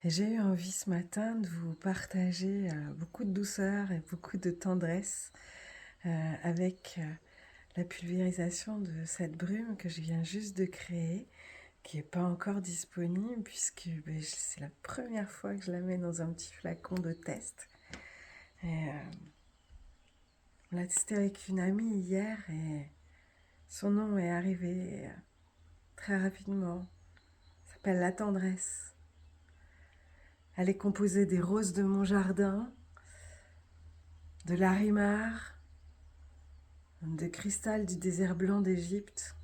Et j'ai eu envie ce matin de vous partager beaucoup de douceur et beaucoup de tendresse avec la pulvérisation de cette brume que je viens juste de créer, qui n'est pas encore disponible puisque c'est la première fois que je la mets dans un petit flacon de test. Et, on l'a testé avec une amie hier et son nom est arrivé très rapidement. Ça s'appelle La Tendresse. Elle est composée des roses de mon jardin, de l'arimar, de cristal du désert blanc d'Égypte.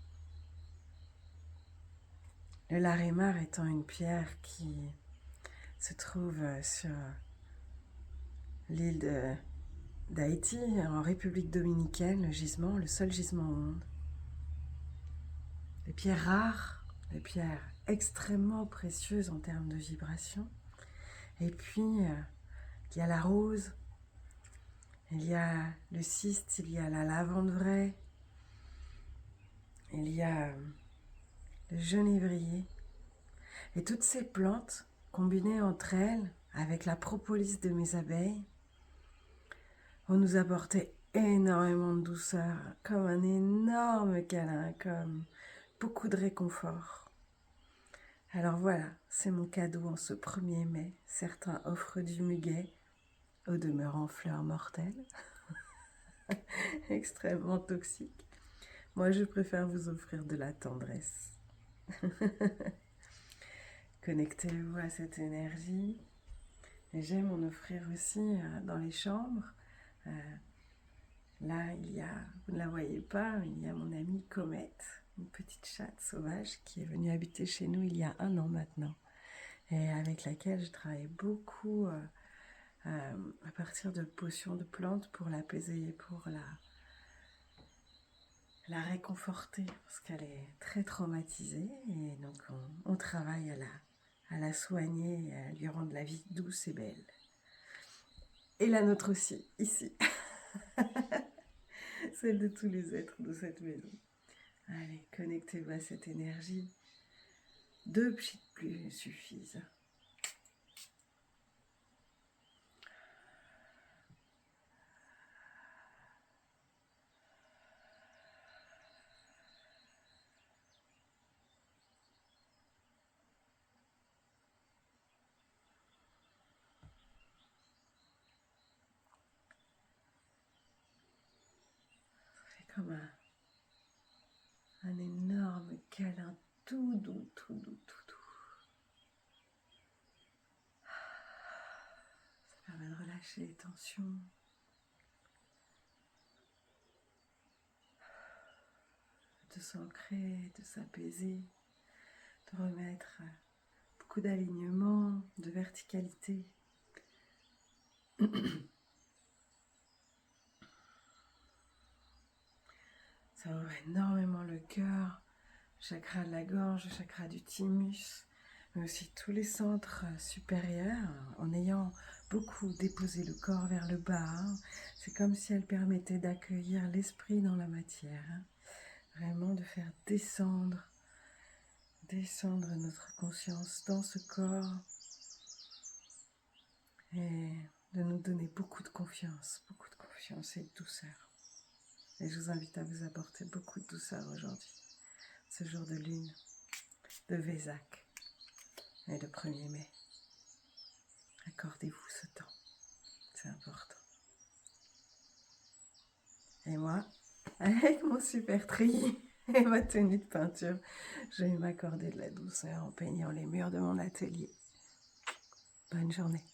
Le larimar étant une pierre qui se trouve sur l'île d'Haïti, en République dominicaine, le seul gisement au monde. Des pierres rares, des pierres extrêmement précieuses en termes de vibration. Et puis, il y a la rose, il y a le cyste, il y a la lavande vraie, il y a le genévrier. Et toutes ces plantes, combinées entre elles, avec la propolis de mes abeilles, vont nous apporter énormément de douceur, comme un énorme câlin, comme beaucoup de réconfort. Alors voilà, c'est mon cadeau en ce 1er mai. Certains offrent du muguet, au demeurant fleurs mortelles, extrêmement toxiques. Moi, je préfère vous offrir de la tendresse. Connectez-vous à cette énergie. Et j'aime en offrir aussi dans les chambres. Là, vous ne la voyez pas, mais il y a mon amie Comète, une petite chatte sauvage qui est venue habiter chez nous il y a 1 an maintenant, et avec laquelle je travaille beaucoup à partir de potions de plantes pour l'apaiser et pour la réconforter, parce qu'elle est très traumatisée, et donc on travaille à la soigner et à lui rendre la vie douce et belle. Et la nôtre aussi, ici. Celle de tous les êtres de cette maison. Allez, connectez-vous à cette énergie. 2 petites pluies suffisent. C'est comme un énorme câlin tout doux, tout doux, tout doux. Ça permet de relâcher les tensions. De s'ancrer, de s'apaiser, de remettre beaucoup d'alignement, de verticalité. Ça ouvre énormément le cœur, le chakra de la gorge, le chakra du thymus, mais aussi tous les centres supérieurs, en ayant beaucoup déposé le corps vers le bas. C'est comme si elle permettait d'accueillir l'esprit dans la matière. Vraiment de faire descendre notre conscience dans ce corps et de nous donner beaucoup de confiance et de douceur. Et je vous invite à vous apporter beaucoup de douceur aujourd'hui, ce jour de lune, de Vésac et de 1er mai. Accordez-vous ce temps, c'est important. Et moi, avec mon super treillis et ma tenue de peinture, je vais m'accorder de la douceur en peignant les murs de mon atelier. Bonne journée.